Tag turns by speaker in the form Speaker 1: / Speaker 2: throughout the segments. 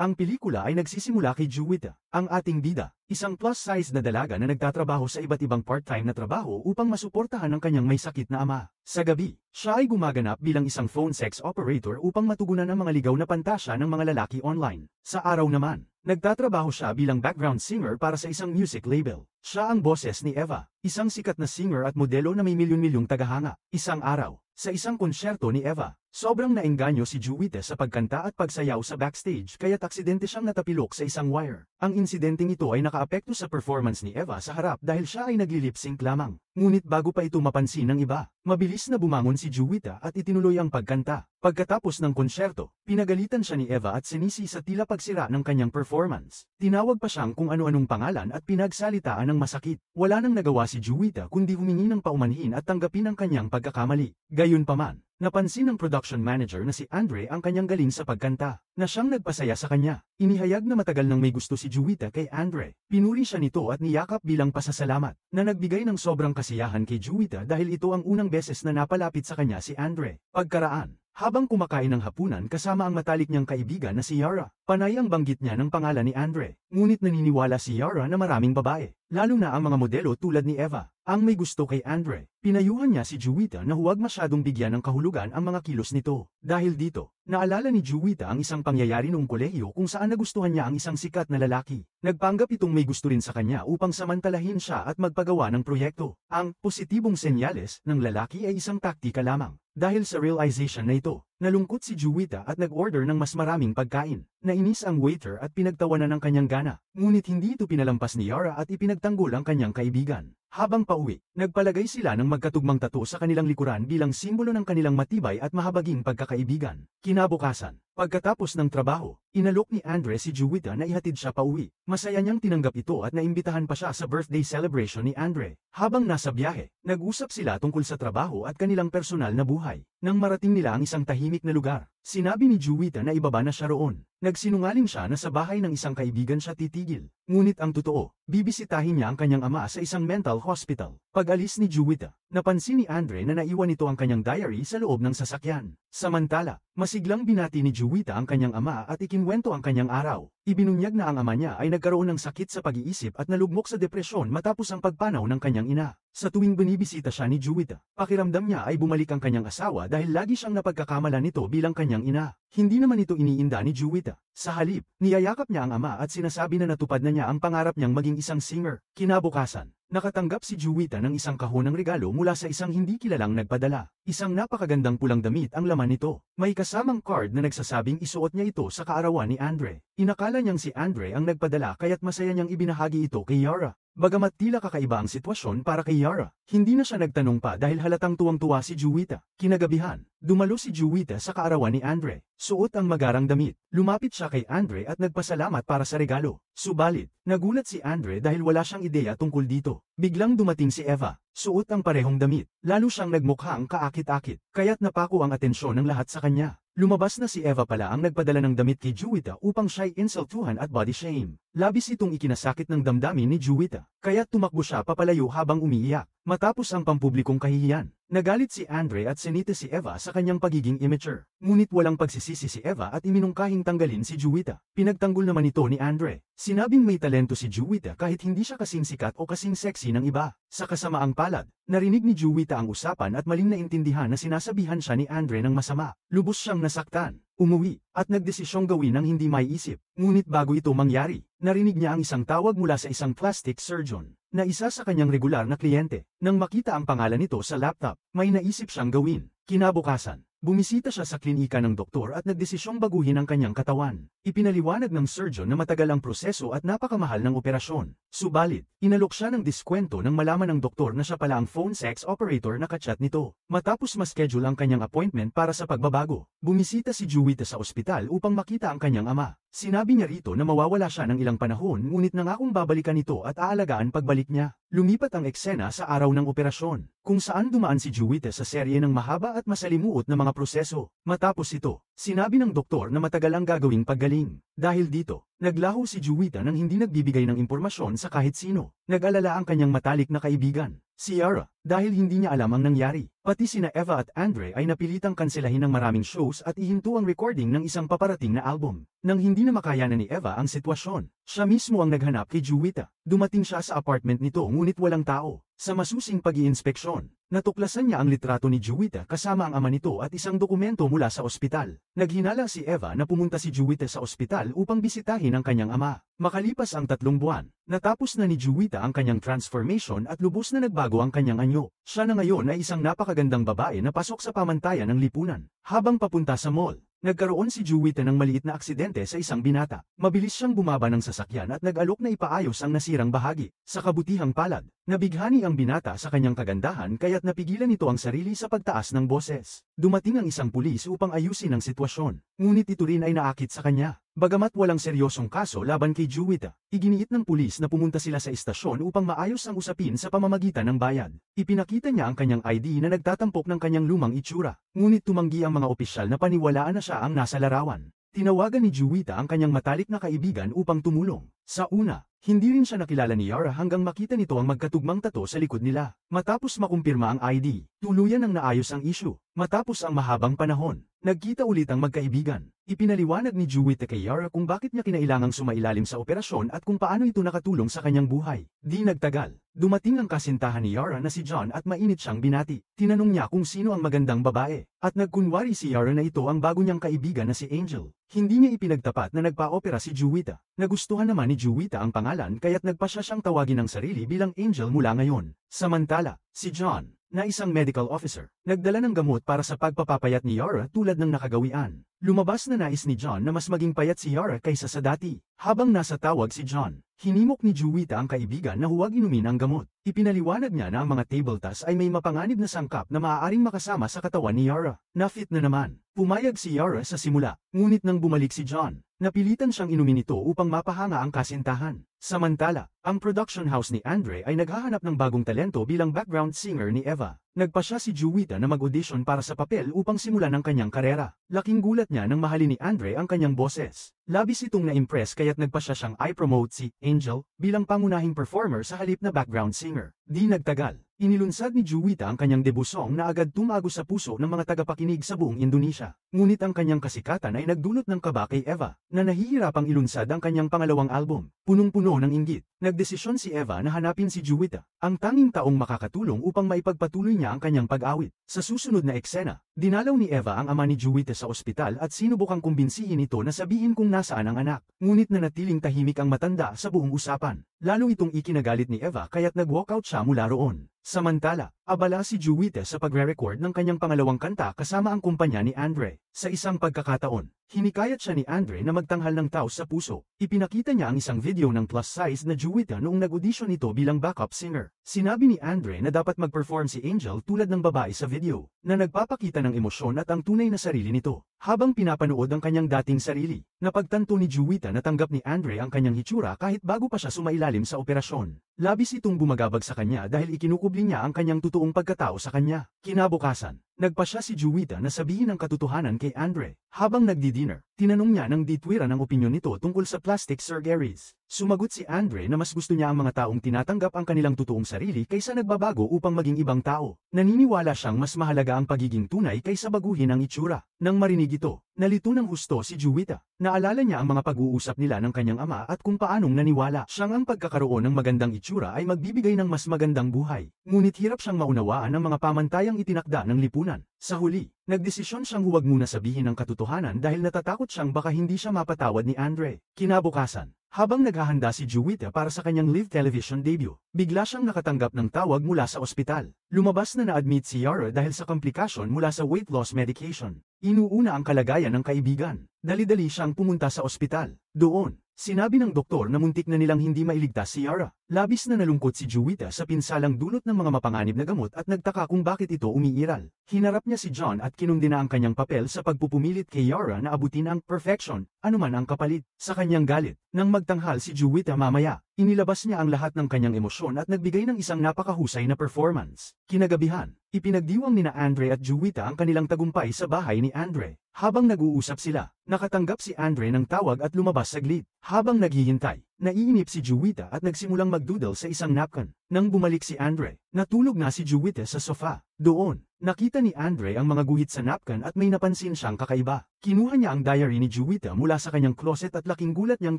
Speaker 1: Ang pelikula ay nagsisimula kay Juwita, ang ating bida, isang plus-size na dalaga na nagtatrabaho sa iba't ibang part-time na trabaho upang masuportahan ang kanyang may sakit na ama. Sa gabi, siya ay gumaganap bilang isang phone sex operator upang matugunan ang mga ligaw na pantasya ng mga lalaki online. Sa araw naman, nagtatrabaho siya bilang background singer para sa isang music label. Siya ang boses ni Eva, isang sikat na singer at modelo na may milyon-milyong tagahanga. Isang araw, sa isang konsyerto ni Eva, sobrang naengganyo si Juwita sa pagkanta at pagsayaw sa backstage kaya't aksidente siyang natapilok sa isang wire. Ang insidenteng ito ay nakaapekto sa performance ni Eva sa harap dahil siya ay nagli-lip-sync lamang. Ngunit bago pa ito mapansin ng iba, mabilis na bumangon si Juwita at itinuloy ang pagkanta. Pagkatapos ng konsyerto, pinagalitan siya ni Eva at sinisi sa tila pagsira ng kanyang performance. Tinawag pa siyang kung ano-anong pangalan at pinagsalitaan ng masakit. Wala nang nagawa si Juwita kundi humingi ng paumanhin at tanggapin ang kanyang pagkakamali. Gayunpaman, napansin ng production manager na si Andre ang kanyang galing sa pagkanta, na siyang nagpasaya sa kanya. Inihayag na matagal nang may gusto si Juwita kay Andre. Pinuri siya nito at niyakap bilang pasasalamat, na nagbigay ng sobrang kasiyahan kay Juwita dahil ito ang unang beses na napalapit sa kanya si Andre. Pagkaraan, habang kumakain ng hapunan kasama ang matalik niyang kaibigan na si Yara, panay ang banggit niya ng pangalan ni Andre. Ngunit naniniwala si Yara na maraming babae, lalo na ang mga modelo tulad ni Eva, ang may gusto kay Andre. Pinayuhan niya si Juwita na huwag masyadong bigyan ng kahulugan ang mga kilos nito. Dahil dito, naalala ni Juwita ang isang pangyayari noong kolehiyo kung saan nagustuhan niya ang isang sikat na lalaki. Nagpanggap itong may gusto rin sa kanya upang samantalahin siya at magpagawa ng proyekto. Ang positibong senyales ng lalaki ay isang taktika lamang. Dahil sa realization na ito, nalungkot si Juwita at nag-order ng mas maraming pagkain. Nainis ang waiter at pinagtawanan ng kanyang gana. Ngunit hindi ito pinalampas ni Yara at ipinagtanggol ang kanyang kaibigan. Habang pauwi, nagpalagay sila ng magkatugmang tattoo sa kanilang likuran bilang simbolo ng kanilang matibay at mahabaging pagkakaibigan. Kinabukasan, pagkatapos ng trabaho, inalok ni Andre si Juwita na ihatid siya pauwi. Masaya niyang tinanggap ito at naimbitahan pa siya sa birthday celebration ni Andre. Habang nasa biyahe, nag-usap sila tungkol sa trabaho at kanilang personal na buhay. Nang marating nila ang isang tahimik na lugar, sinabi ni Juwita na ibaba na siya roon. Nagsinungaling siya na sa bahay ng isang kaibigan siya titigil. Ngunit ang totoo, bibisitahin niya ang kanyang ama sa isang mental hospital. Pag-alis ni Juwita, napansin ni Andre na naiwan nito ang kanyang diary sa loob ng sasakyan. Samantala, masiglang binati ni Juwita ang kanyang ama at ikinwento ang kanyang araw. Ibinunyag na ang ama niya ay nagkaroon ng sakit sa pag-iisip at nalugmok sa depresyon matapos ang pagpanaw ng kanyang ina. Sa tuwing binibisita siya ni Juwita, pakiramdam niya ay bumalik ang kanyang asawa dahil lagi siyang napagkakamalan nito bilang kanyang ina. Hindi naman ito iniinda ni Juwita. Sa halip, niyayakap niya ang ama at sinasabi na natupad na niya ang pangarap niyang maging isang singer. Kinabukasan, nakatanggap si Juwita ng isang kahon ng regalo mula sa isang hindi kilalang nagpadala. Isang napakagandang pulang damit ang laman nito. May kasamang card na nagsasabing isuot niya ito sa kaarawan ni Andre. Inakala niyang si Andre ang nagpadala kaya't masaya niyang ibinahagi ito kay Yara. Bagamat tila kakaiba ang sitwasyon para kay Yara, hindi na siya nagtanong pa dahil halatang tuwang-tuwa si Juwita. Kinagabihan, dumalo si Juwita sa kaarawan ni Andre. Suot ang magarang damit. Lumapit siya kay Andre at nagpasalamat para sa regalo. Subalit, nagulat si Andre dahil wala siyang ideya tungkol dito. Biglang dumating si Eva. Suot ang parehong damit. Lalo siyang nagmukhang kaakit-akit, kaya't napako ang atensyon ng lahat sa kanya. Lumabas na si Eva pala ang nagpadala ng damit kay Juwita upang siya'y insultuhan at body shame. Labis itong ikinasakit ng damdamin ni Juwita, kaya't tumakbo siya papalayo habang umiiyak. Matapos ang pampublikong kahihiyan, nagalit si Andre at sinita si Eva sa kanyang pagiging immature. Ngunit walang pagsisisi si Eva at iminungkahing tanggalin si Juwita. Pinagtanggol naman ito ni Andre. Sinabing may talento si Juwita kahit hindi siya kasing sikat o kasing sexy ng iba. Sa kasamaang palad, narinig ni Juwita ang usapan at maling naintindihan na sinasabihan siya ni Andre ng masama. Lubos siyang nasaktan. Umuwi, at nagdesisyong gawin ang hindi maiisip. Ngunit bago ito mangyari, narinig niya ang isang tawag mula sa isang plastic surgeon, na isa sa kanyang regular na kliyente. Nang makita ang pangalan nito sa laptop, may naisip siyang gawin. Kinabukasan, bumisita siya sa klinika ng doktor at nagdesisyong baguhin ang kanyang katawan. Ipinaliwanag ng surgeon na matagal ang proseso at napakamahal ng operasyon. Subalit, inalok siya ng diskwento nang malaman ng doktor na siya pala ang phone sex operator na kachat nito. Matapos ma-schedule ang kanyang appointment para sa pagbabago, bumisita si Juwita sa ospital upang makita ang kanyang ama. Sinabi niya rito na mawawala siya ng ilang panahon ngunit nangakong babalikan ito at aalagaan pagbalik niya. Lumipat ang eksena sa araw ng operasyon, kung saan dumaan si Juwita sa serye ng mahaba at masalimuot na mga proseso. Matapos ito, Sinabi ng doktor na matagal ang gagawing paggaling. Dahil dito, naglaho si Juwita nang hindi nagbibigay ng impormasyon sa kahit sino. Nag-alala ang kanyang matalik na kaibigan, si Yara, dahil hindi niya alam ang nangyari. Pati sina Eva at Andre ay napilitang kanselahin ng maraming shows at ihinto ang recording ng isang paparating na album. Nang hindi na makayanan ni Eva ang sitwasyon, siya mismo ang naghanap kay Juwita. Dumating siya sa apartment nito ngunit walang tao. Sa masusing pag-iinspeksyon, natuklasan niya ang litrato ni Juwita kasama ang ama nito at isang dokumento mula sa ospital. Naghinala si Eva na pumunta si Juwita sa ospital upang bisitahin ang kanyang ama. Makalipas ang 3 buwan, natapos na ni Juwita ang kanyang transformation at lubos na nagbago ang kanyang anyo. Siya na ngayon ay isang napakagandang babae na pasok sa pamantayan ng lipunan. Habang papunta sa mall, nagkaroon si Juwita ng maliit na aksidente sa isang binata. Mabilis siyang bumaba ng sasakyan at nag-alok na ipaayos ang nasirang bahagi. Sa kabutihang palad, nabighani ang binata sa kanyang kagandahan kaya't napigilan nito ang sarili sa pagtaas ng boses. Dumating ang isang pulis upang ayusin ang sitwasyon, ngunit ito rin ay naakit sa kanya. Bagamat walang seryosong kaso laban kay Juwita, iginiit ng pulis na pumunta sila sa istasyon upang maayos ang usapin sa pamamagitan ng bayad. Ipinakita niya ang kanyang ID na nagtatampok ng kanyang lumang itsura, ngunit tumanggi ang mga opisyal na paniwalaan na siya ang nasa larawan. Tinawagan ni Juwita ang kanyang matalik na kaibigan upang tumulong. Sa una, hindi rin siya nakilala ni Yara hanggang makita nito ang magkatugmang tato sa likod nila. Matapos makumpirma ang ID, tuluyan ang naayos ang issue. Matapos ang mahabang panahon, nagkita ulit ang magkaibigan. Ipinaliwanag ni Juwita kay Yara kung bakit niya kinailangang sumailalim sa operasyon at kung paano ito nakatulong sa kanyang buhay. Di nagtagal, dumating ang kasintahan ni Yara na si John at mainit siyang binati. Tinanong niya kung sino ang magandang babae, at nagkunwari si Yara na ito ang bago niyang kaibigan na si Angel. Hindi niya ipinagtapat na nagpa-opera si Juwita. Nagustuhan naman ni Juwita ang pangalan kaya't nagpasya siyang tawagin ng sarili bilang Angel mula ngayon. Samantala, si John, na isang medical officer, nagdala ng gamot para sa pagpapapayat ni Yara tulad ng nakagawian. Lumabas na nais ni John na mas maging payat si Yara kaysa sa dati. Habang nasa tawag si John, hinimok ni Juwita ang kaibigan na huwag inumin ang gamot. Ipinaliwanag niya na ang mga table tas ay may mapanganib na sangkap na maaaring makasama sa katawan ni Yara. Na-fit na naman. Pumayag si Yara sa simula, ngunit nang bumalik si John, napilitan siyang inumin ito upang mapahanga ang kasintahan. Samantala, ang production house ni Andre ay naghahanap ng bagong talento bilang background singer ni Eva. Nagpasya si Juwita na mag-audition para sa papel upang simulan ang kanyang karera. Laking gulat niya nang mahalin ni Andre ang kanyang boses. Labis itong na-impress kaya't nagpasya siyang i-promote si Angel bilang pangunahing performer sa halip na background singer. Di nagtagal, inilunsad ni Juwita ang kanyang debut song na agad tumago sa puso ng mga tagapakinig sa buong Indonesia. Ngunit ang kanyang kasikatan ay nagdulot ng kaba kay Eva, na nahihirapang ilunsad ang kanyang pangalawang album. Punong-puno ng inggit, nagdesisyon si Eva na hanapin si Juwita, ang tanging taong makakatulong upang maipagpatuloy niya ang kanyang pag-awit. Sa susunod na eksena, dinalaw ni Eva ang ama ni Juwita sa ospital at sinubukang kumbinsihin ito na sabihin kung nasaan ang anak. Ngunit nanatiling tahimik ang matanda sa buong usapan. Lalo itong ikinagalit ni Eva kaya't nag-walkout siya mula roon. Samantala, abala si Juwita sa pagre-record ng kanyang pangalawang kanta kasama ang kumpanya ni Andre. Sa isang pagkakataon, hinikayat siya ni Andre na magtanghal ng taos sa puso. Ipinakita niya ang isang video ng plus-size na Juwita noong nag-audition ito bilang backup singer. Sinabi ni Andre na dapat mag-perform si Angel tulad ng babae sa video, na nagpapakita ng emosyon at ang tunay na sarili nito. Habang pinapanood ang kanyang dating sarili, napagtanto ni Juwita na tanggap ni Andre ang kanyang hitsura kahit bago pa siya sumailalim sa operasyon. Labis itong bumagabag sa kanya dahil ikinukubli niya ang kanyang totoong pagkatao sa kanya. Kinabukasan, nagpasya si Juwita na sabihin ang katotohanan kay Andre. Habang nagdi-dinner, tinanong niya ng ditwiran ang opinyon nito tungkol sa plastic surgeries. Sumagot si Andre na mas gusto niya ang mga taong tinatanggap ang kanilang totoong sarili kaysa nagbabago upang maging ibang tao. Naniniwala siyang mas mahalaga ang pagiging tunay kaysa baguhin ang itsura. Nang marinig ito, nalito ng husto si Juwita. Naalala niya ang mga pag-uusap nila ng kanyang ama at kung paanong naniwala siyang ang pagkakaroon ng magandang itsura ay magbibigay ng mas magandang buhay. Ngunit hirap siyang maunawaan ang mga pamantayang itinakda ng lipunan. Sa huli, nagdesisyon siyang huwag muna sabihin ang katotohanan dahil natatakot siyang baka hindi siya mapatawad ni Andre. Kinabukasan, habang naghahanda si Juwita para sa kanyang live television debut, bigla siyang nakatanggap ng tawag mula sa ospital. Lumabas na na-admit si Yara dahil sa komplikasyon mula sa weight loss medication. Inuuna ang kalagayan ng kaibigan. Dali-dali siyang pumunta sa ospital. Doon, sinabi ng doktor na muntik na nilang hindi mailigtas si Yara. Labis na nalungkot si Juwita sa pinsalang dulot ng mga mapanganib na gamot at nagtaka kung bakit ito umiiral. Hinarap niya si John at kinundina ang kanyang papel sa pagpupumilit kay Yara na abutin ang perfection, anuman ang kapalit. Sa kanyang galit, nang magtanghal si Juwita mamaya, Inilabas niya ang lahat ng kanyang emosyon at nagbigay ng isang napakahusay na performance. Kinagabihan, ipinagdiwang nina Andre at Juwita ang kanilang tagumpay sa bahay ni Andre. Habang nag-uusap sila, nakatanggap si Andre ng tawag at lumabas saglit. Habang naghihintay, naiinip si Juwita at nagsimulang magdoodle sa isang napkin. Nang bumalik si Andre, natulog na si Juwita sa sofa. Doon, nakita ni Andre ang mga guhit sa napkin at may napansin siyang kakaiba. Kinuha niya ang diary ni Juwita mula sa kanyang closet at laking gulat niyang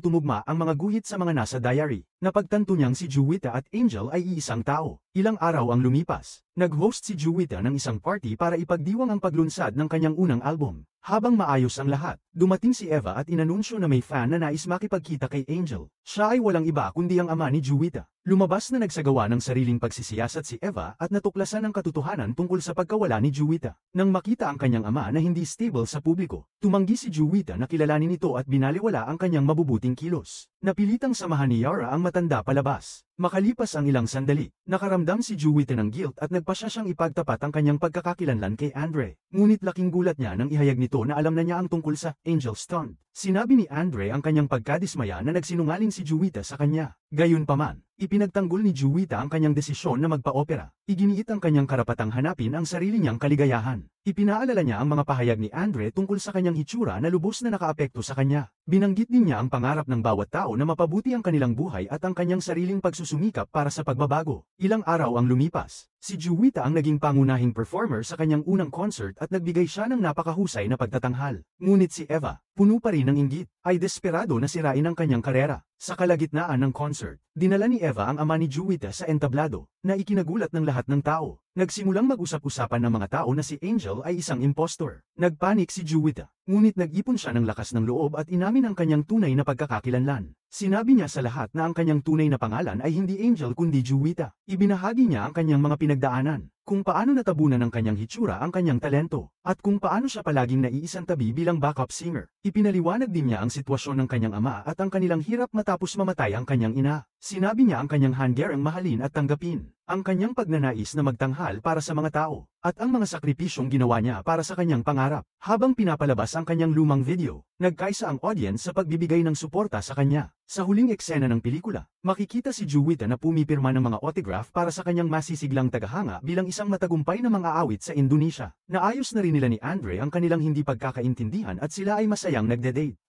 Speaker 1: tumugma ang mga guhit sa mga nasa diary. Napagtanto niyang si Juwita at Angel ay iisang tao. Ilang araw ang lumipas. Nag-host si Juwita ng isang party para ipagdiwang ang paglunsad ng kanyang unang album. Habang maayos ang lahat, dumating si Eva at inanunsyo na may fan na nais makipagkita kay Angel. Siya ay walang iba kundi ang ama ni Juwita. Lumabas na nagsagawa ng sariling pagsisiyasat si Eva at natuklasan ang katotohanan tungkol sa pagkawala ni Juwita. Nang makita ang kanyang ama na hindi stable sa publiko, tumanggi si Juwita na kilalanin ito at binaliwala ang kanyang mabubuting kilos. Napilitang samahan ni Yara ang matanda palabas. Makalipas ang ilang sandali, nakaramdam si Juwita ng guilt at nagpasya siyang ipagtapat ang kanyang pagkakakilanlan kay Andre. Ngunit laking gulat niya nang ihayag nito na alam na niya ang tungkol sa Angel Stunt. Sinabi ni Andre ang kanyang pagkadismaya na nagsinungaling si Juwita sa kanya. Gayunpaman, ipinagtanggol ni Juwita ang kanyang desisyon na magpa-opera. Iginiit ang kanyang karapatang hanapin ang sarili niyang kaligayahan. Ipinaalala niya ang mga pahayag ni Andre tungkol sa kanyang hitsura na lubos na nakaapekto sa kanya. Binanggit din niya ang pangarap ng bawat tao na mapabuti ang kanilang buhay at ang kanyang sariling pagsusumikap para sa pagbabago. Ilang araw ang lumipas. Si Juwita ang naging pangunahing performer sa kanyang unang concert at nagbigay siya ng napakahusay na pagtatanghal. Ngunit si Eva, puno pa rin ng inggit, ay desperado na sirain ang kanyang karera. Sa kalagitnaan ng concert, dinala ni Eva ang ama ni Juwita sa entablado, na ikinagulat ng lahat ng tao. Nagsimulang mag-usap-usapan ng mga tao na si Angel ay isang impostor. Nagpanik si Juwita, ngunit nag-ipon siya ng lakas ng loob at inamin ang kanyang tunay na pagkakakilanlan. Sinabi niya sa lahat na ang kanyang tunay na pangalan ay hindi Angel kundi Juwita. Ibinahagi niya ang kanyang mga pinagdaanan, kung paano natabunan ng kanyang hitsura ang kanyang talento, at kung paano siya palaging naiisang tabi bilang backup singer. Ipinaliwanag din niya ang sitwasyon ng kanyang ama at ang kanilang hirap matapos mamatay ang kanyang ina. Sinabi niya ang kanyang hanggarang mahalin at tanggapin, ang kanyang pagnanais na magtanghal para sa mga tao, at ang mga sakripisyong ginawa niya para sa kanyang pangarap. Habang pinapalabas ang kanyang lumang video, nagkaisa ang audience sa pagbibigay ng suporta sa kanya. Sa huling eksena ng pelikula, makikita si Juwita na pumipirma ng mga autograph para sa kanyang masisiglang tagahanga bilang isang matagumpay na mga awit sa Indonesia. Naayos na rin nila ni Andre ang kanilang hindi pagkakaintindihan at sila ay masayang nagde-date.